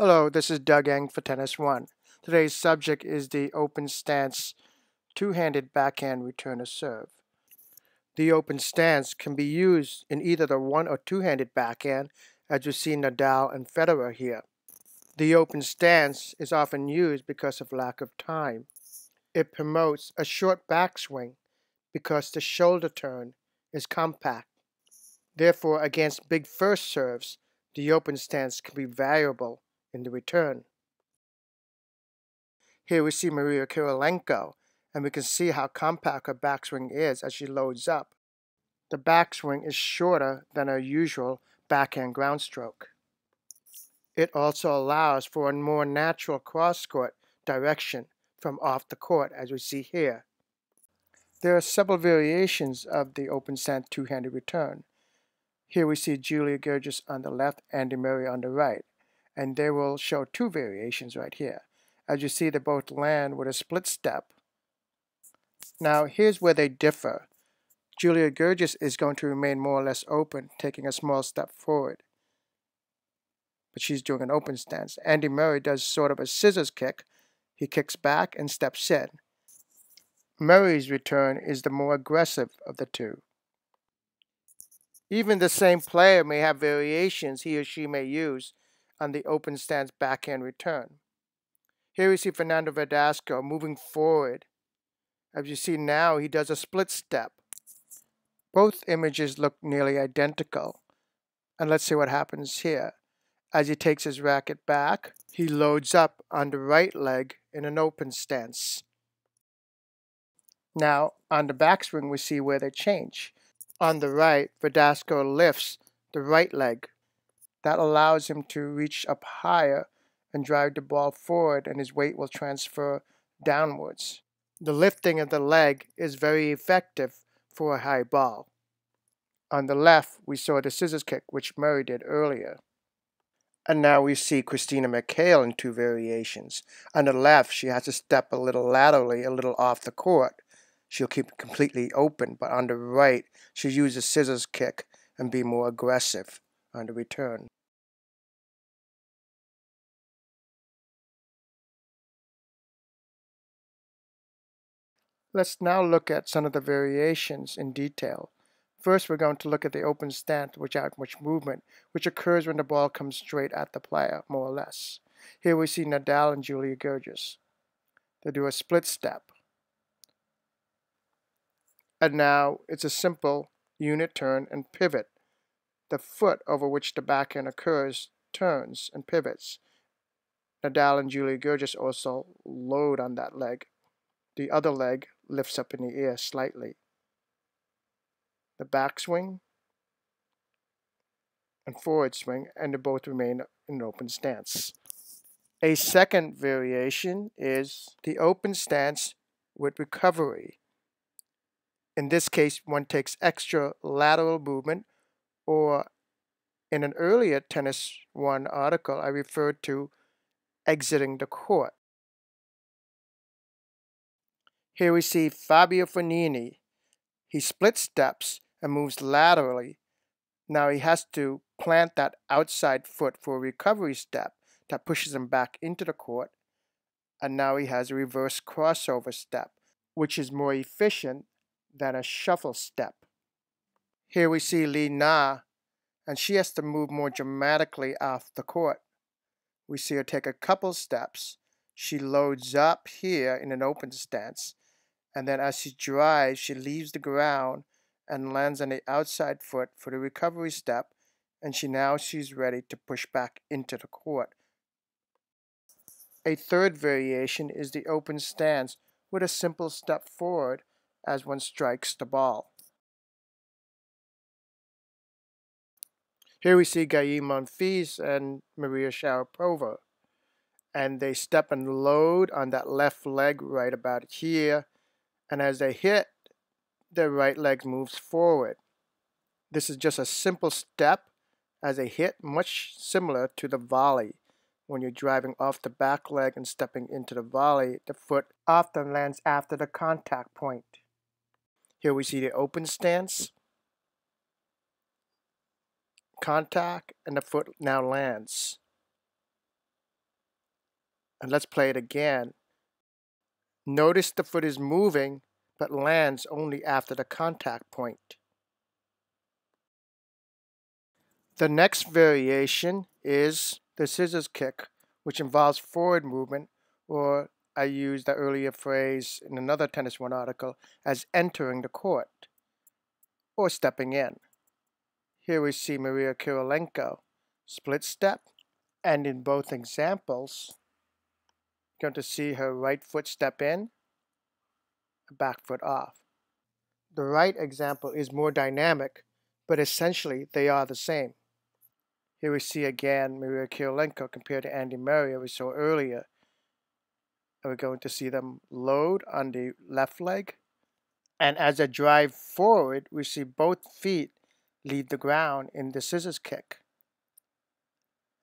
Hello, this is Doug Yang for Tennis One. Today's subject is the open stance two-handed backhand return of serve. The open stance can be used in either the one or two-handed backhand, as you see Nadal and Federer here. The open stance is often used because of lack of time. It promotes a short backswing because the shoulder turn is compact. Therefore, against big first serves, the open stance can be valuable in the return. Here we see Maria Kirilenko, and we can see how compact her backswing is as she loads up. The backswing is shorter than her usual backhand ground stroke. It also allows for a more natural cross-court direction from off the court, as we see here. There are several variations of the open stance two-handed return. Here we see Julia Gerges on the left, Andy Murray on the right, and they will show two variations right here. As you see, they both land with a split step. Now, here's where they differ. Julia Gerges is going to remain more or less open, taking a small step forward. But she's doing an open stance. Andy Murray does sort of a scissors kick. He kicks back and steps in. Murray's return is the more aggressive of the two. Even the same player may have variations he or she may use on the open stance backhand return. Here we see Fernando Verdasco moving forward. As you see now, he does a split step. Both images look nearly identical. And let's see what happens here. As he takes his racket back, he loads up on the right leg in an open stance. Now, on the backswing, we see where they change. On the right, Verdasco lifts the right leg. That allows him to reach up higher and drive the ball forward, and his weight will transfer downwards. The lifting of the leg is very effective for a high ball. On the left, we saw the scissors kick, which Murray did earlier. And now we see Christina McHale in two variations. On the left, she has to step a little laterally, a little off the court. She'll keep it completely open, but on the right, she'll use a scissors kick and be more aggressive on the return. Let's now look at some of the variations in detail. First, we're going to look at the open stance without much movement, which occurs when the ball comes straight at the player, more or less. Here we see Nadal and Julia Gerges. They do a split step. And now it's a simple unit turn and pivot. The foot over which the backhand occurs turns and pivots. Nadal and Julia Gerges also load on that leg. The other leg lifts up in the air slightly. The backswing and forward swing, and they both remain in an open stance. A second variation is the open stance with recovery. In this case, one takes extra lateral movement, or in an earlier Tennis One article, I referred to exiting the court. Here we see Fabio Fognini. He split steps and moves laterally. Now he has to plant that outside foot for a recovery step that pushes him back into the court. And now he has a reverse crossover step, which is more efficient than a shuffle step. Here we see Li Na, and she has to move more dramatically off the court. We see her take a couple steps. She loads up here in an open stance, and then as she drives, she leaves the ground and lands on the outside foot for the recovery step, and she's ready to push back into the court. A third variation is the open stance with a simple step forward as one strikes the ball. Here we see Gaël Monfils and Maria Sharapova, and they step and load on that left leg right about here, and as they hit, their right leg moves forward. This is just a simple step as a hit, much similar to the volley. When you're driving off the back leg and stepping into the volley, the foot often lands after the contact point. Here we see the open stance, contact, and the foot now lands. And let's play it again. Notice the foot is moving, but lands only after the contact point. The next variation is the scissors kick, which involves forward movement, or I used the earlier phrase in another Tennis One article as entering the court, or stepping in. Here we see Maria Kirilenko, split step, and in both examples, you're going to see her right foot step in, back foot off. The right example is more dynamic, but essentially they are the same. Here we see again Maria Kirilenko compared to Andy Murray we saw earlier. And we're going to see them load on the left leg. And as they drive forward, we see both feet leave the ground in the scissors kick.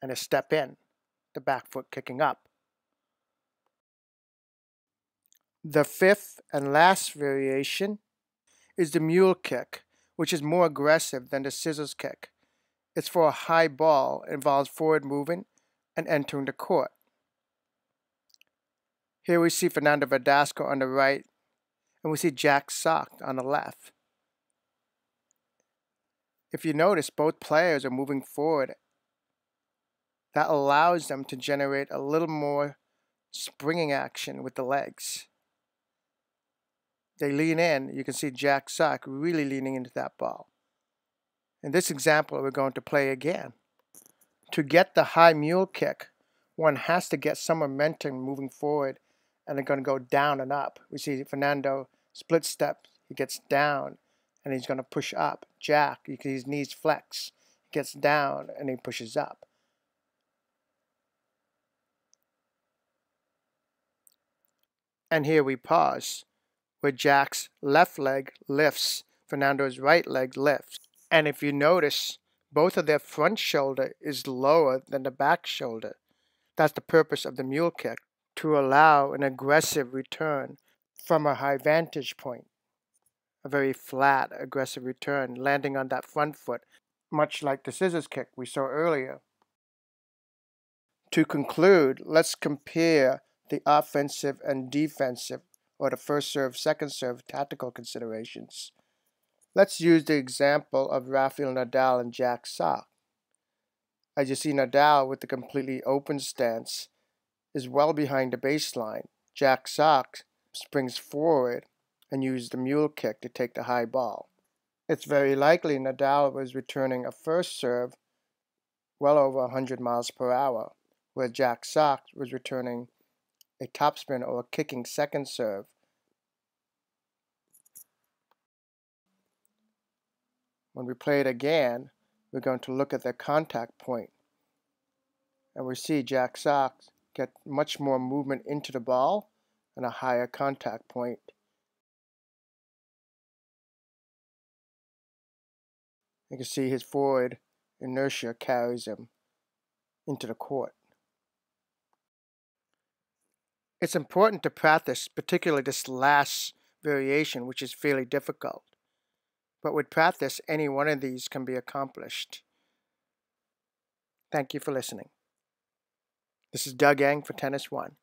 And a step in, the back foot kicking up. The fifth and last variation is the mule kick, which is more aggressive than the scissors kick. It's for a high ball, involves forward movement and entering the court. Here we see Fernando Verdasco on the right, and we see Jack Sock on the left. If you notice, both players are moving forward. That allows them to generate a little more springing action with the legs. They lean in. You can see Jack Sock really leaning into that ball. In this example, we're going to play again. To get the high mule kick, one has to get some momentum moving forward, and they're going to go down and up. We see Fernando split step. He gets down, and he's going to push up. Jack, you can see his knees flex. He gets down, and he pushes up. And here we pause, where Jack's left leg lifts, Fernando's right leg lifts. And if you notice, both of their front shoulder is lower than the back shoulder. That's the purpose of the mule kick, to allow an aggressive return from a high vantage point. A very flat, aggressive return, landing on that front foot, much like the scissors kick we saw earlier. To conclude, let's compare the offensive and defensive, or the first serve, second serve tactical considerations. Let's use the example of Rafael Nadal and Jack Sock. As you see, Nadal with the completely open stance is well behind the baseline. Jack Sock springs forward and uses the mule kick to take the high ball. It's very likely Nadal was returning a first serve well over 100 miles per hour, where Jack Sock was returning a topspin or a kicking second serve. When we play it again, we're going to look at the contact point. And we see Jack Sock get much more movement into the ball and a higher contact point. You can see his forward inertia carries him into the court. It's important to practice, particularly this last variation, which is fairly difficult. But with practice, any one of these can be accomplished. Thank you for listening. This is Doug Yang for Tennis One.